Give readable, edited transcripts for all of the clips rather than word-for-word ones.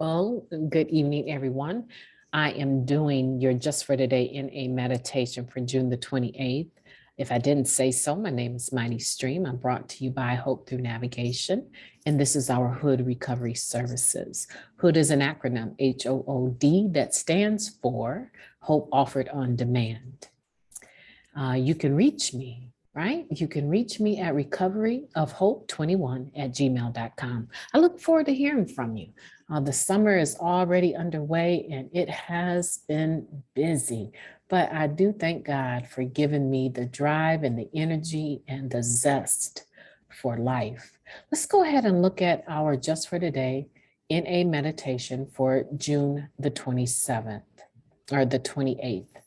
Well, good evening, everyone. I am doing your Just for Today in a meditation for June the 28th. If I didn't say so, my name is MightyStream. I'm brought to you by Hope Through Navigation, and this is our H.O.O.D Recovery Services. H.O.O.D is an acronym, H-O-O-D, that stands for Hope Offered on Demand. You can reach me, right? You can reach me at recoveryofhope21@gmail.com. I look forward to hearing from you. The summer is already underway and it has been busy, but I do thank God for giving me the drive and the energy and the zest for life. Let's go ahead and look at our Just for Today in a meditation for June the 27th or the 28th.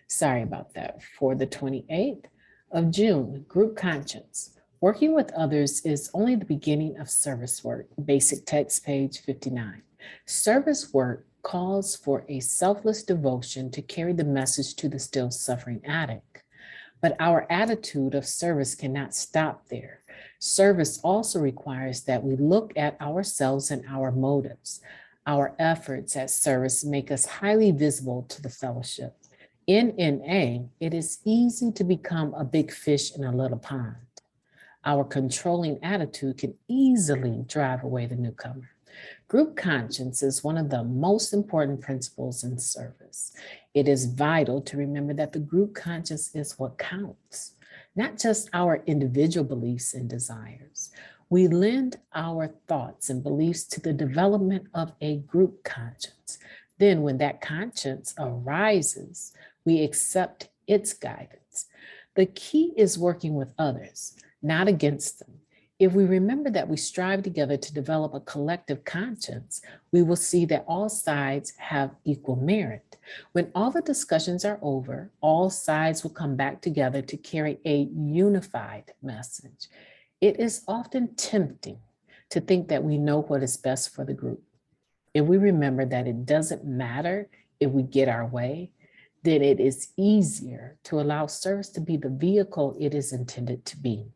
Sorry about that. For the 28th of June, group conscience. Working with others is only the beginning of service work. Basic text, page 59. Service work calls for a selfless devotion to carry the message to the still suffering addict. But our attitude of service cannot stop there. Service also requires that we look at ourselves and our motives. Our efforts at service make us highly visible to the fellowship. In NA, it is easy to become a big fish in a little pond. Our controlling attitude can easily drive away the newcomer. Group conscience is one of the most important principles in service. It is vital to remember that the group conscience is what counts, not just our individual beliefs and desires. We lend our thoughts and beliefs to the development of a group conscience. Then when that conscience arises, we accept its guidance. The key is working with others, not against them. If we remember that we strive together to develop a collective conscience, we will see that all sides have equal merit. When all the discussions are over, all sides will come back together to carry a unified message. It is often tempting to think that we know what is best for the group. If we remember that it doesn't matter if we get our way, then it is easier to allow service to be the vehicle it is intended to be,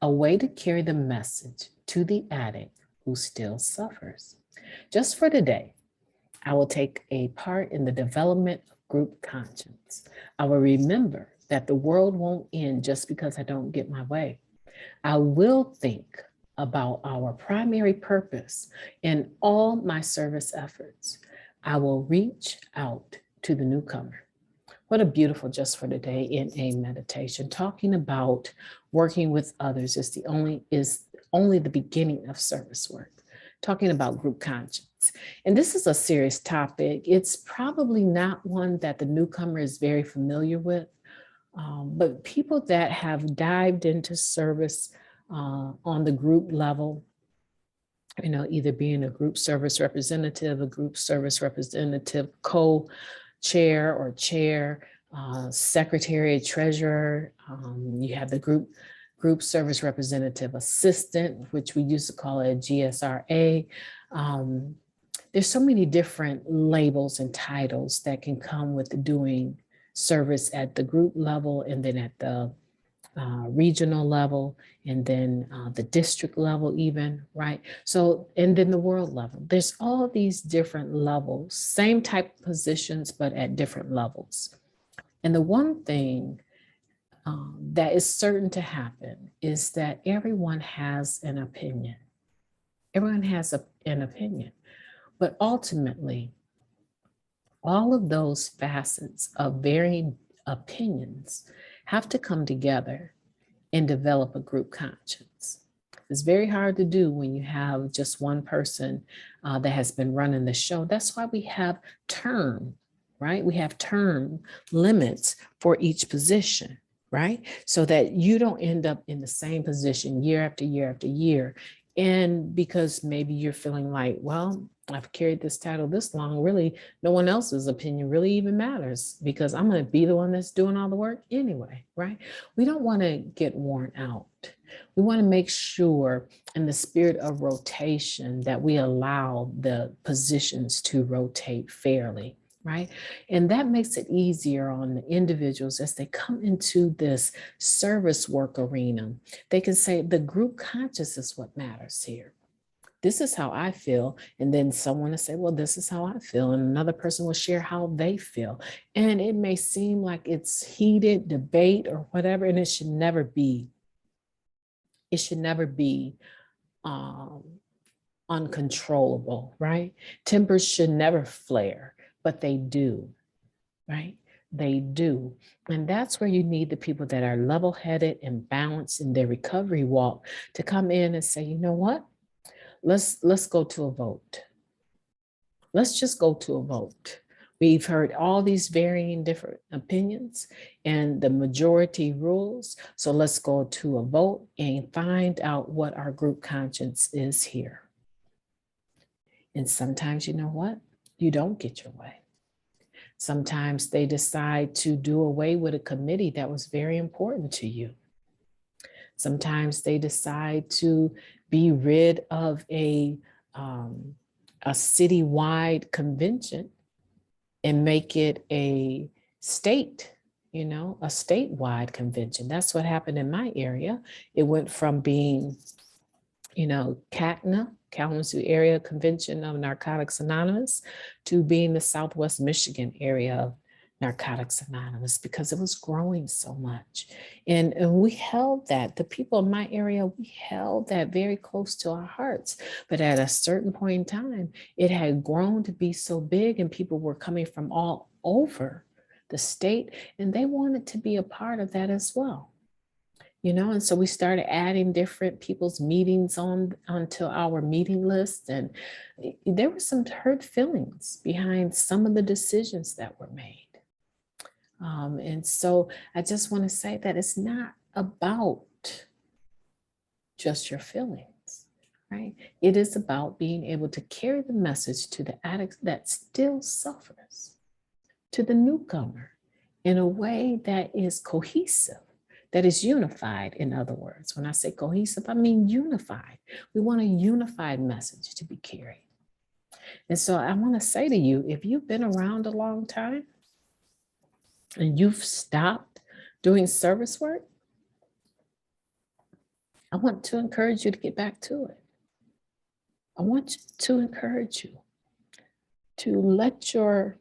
a way to carry the message to the addict who still suffers. Just for today, I will take a part in the development of group conscience. I will remember that the world won't end just because I don't get my way. I will think about our primary purpose in all my service efforts. I will reach out to the newcomer. What a beautiful Just for Today in a meditation. Talking about working with others is only the beginning of service work. Talking about group conscience. And this is a serious topic. It's probably not one that the newcomer is very familiar with, but people that have dived into service on the group level, either being a group service representative, co-chair or chair, secretary, treasurer. You have the group service representative assistant, which we used to call it a GSRA. There's so many different labels and titles that can come with doing service at the group level and then at the regional level, and then the district level even, right? So, and then the world level. There's all these different levels, same type of positions, but at different levels. And the one thing that is certain to happen is that everyone has an opinion. Everyone has an opinion, but ultimately, all of those facets of varying opinions have to come together and develop a group conscience. It's very hard to do when you have just one person that has been running the show. That's why we have term, right? We have term limits for each position, right? So that you don't end up in the same position year after year after year. And because maybe you're feeling like, well, I've carried this title this long, really, no one else's opinion really even matters because I'm going to be the one that's doing all the work anyway, right? We don't want to get worn out. We want to make sure in the spirit of rotation that we allow the positions to rotate fairly, right? And that makes it easier on the individuals as they come into this service work arena. They can say the group conscious is what matters here. This is how I feel. And then someone will say, well, this is how I feel. And another person will share how they feel. And it may seem like it's heated debate or whatever, and it should never be. It should never be uncontrollable, right? Tempers should never flare, but they do, right? They do. And that's where you need the people that are level-headed and balanced in their recovery walk to come in and say, you know what? Let's go to a vote. Let's just go to a vote. We've heard all these varying different opinions and the majority rules. So let's go to a vote and find out what our group conscience is here. And sometimes, you know what? You don't get your way. Sometimes they decide to do away with a committee that was very important to you. Sometimes they decide to be rid of a citywide convention and make it a state, a statewide convention. That's what happened in my area. It went from being, CACNA, Kalamazoo Area Convention of Narcotics Anonymous, to being the Southwest Michigan area of Narcotics Anonymous, because it was growing so much. And we held that, the people in my area, we held that very close to our hearts. But at a certain point in time, it had grown to be so big and people were coming from all over the state and they wanted to be a part of that as well. And so we started adding different people's meetings onto our meeting list. And there were some hurt feelings behind some of the decisions that were made. And so I just want to say that it's not about just your feelings, right? It is about being able to carry the message to the addict that still suffers, to the newcomer, in a way that is cohesive, that is unified. In other words, when I say cohesive, I mean unified. We want a unified message to be carried. And so I want to say to you, if you've been around a long time and you've stopped doing service work, I want to encourage you to get back to it. I want to encourage you to let your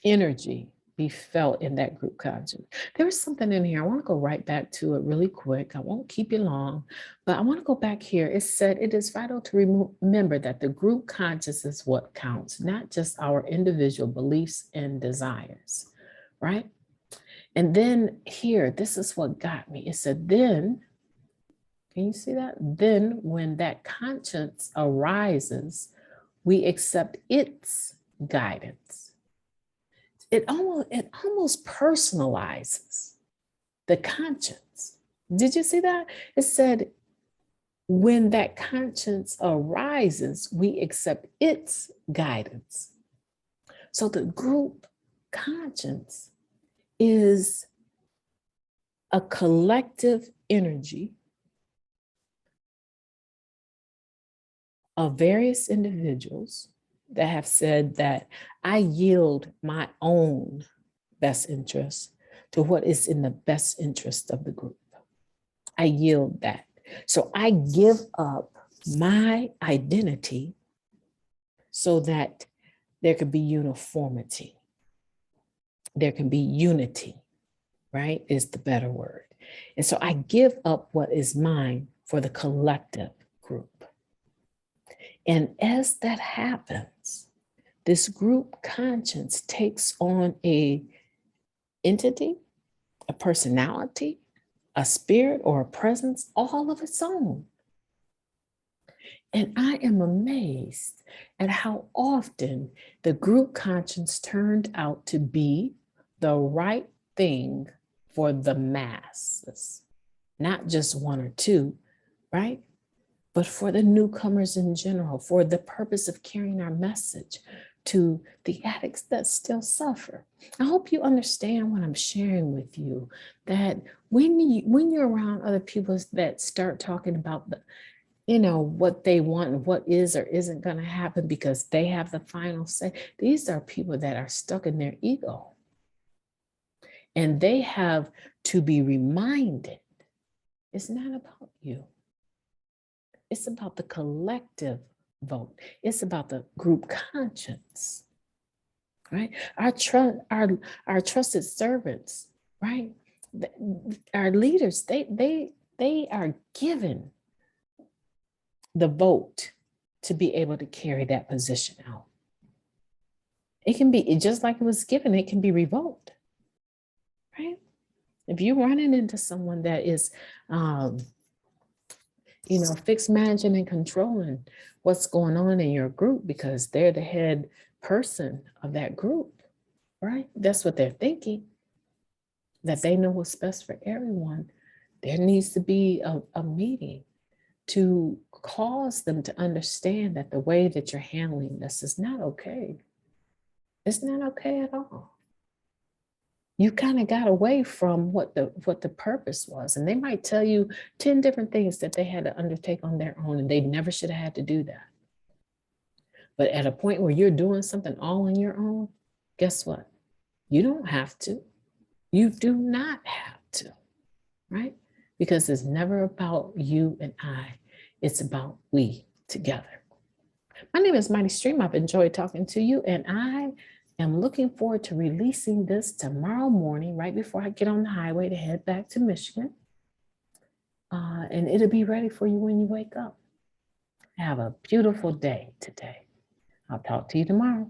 energy be felt in that group conscience. There was something in here. I want to go right back to it really quick. I won't keep you long, but I want to go back here. It said it is vital to remember that the group conscience is what counts, not just our individual beliefs and desires, right? And then here, this is what got me. It said, then, can you see that? Then when that conscience arises, we accept its guidance. It almost personalizes the conscience. Did you see that? It said, when that conscience arises, we accept its guidance. So the group conscience is a collective energy of various individuals that have said that I yield my own best interest to what is in the best interest of the group. I yield that. So I give up my identity so that there could be uniformity. There can be unity, right? Is the better word. And so I give up what is mine for the collective group. And as that happens, this group conscience takes on a entity, a personality, a spirit, or a presence all of its own. And I am amazed at how often the group conscience turned out to be the right thing for the masses, not just one or two, right? But for the newcomers in general, for the purpose of carrying our message to the addicts that still suffer. I hope you understand what I'm sharing with you, that when you're around other people that start talking about what they want and what is or isn't going to happen because they have the final say, these are people that are stuck in their ego. And they have to be reminded, it's not about you. It's about the collective vote. It's about the group conscience, right? Our trusted servants, right? Our leaders, they are given the vote to be able to carry that position out. It can be just like it was given, it can be revoked, right? If you're running into someone that is, fixed managing and controlling what's going on in your group because they're the head person of that group, right? That's what they're thinking, that they know what's best for everyone. There needs to be a meeting to cause them to understand that the way that you're handling this is not okay. It's not okay at all. You kind of got away from what the purpose was. And they might tell you 10 different things that they had to undertake on their own, and they never should have had to do that. But at a point where you're doing something all on your own, guess what? You don't have to. You do not have to, right? Because it's never about you and I. It's about we together. My name is MightyStream. I've enjoyed talking to you, and I am looking forward to releasing this tomorrow morning, right before I get on the highway to head back to Michigan. And it'll be ready for you when you wake up. Have a beautiful day today. I'll talk to you tomorrow.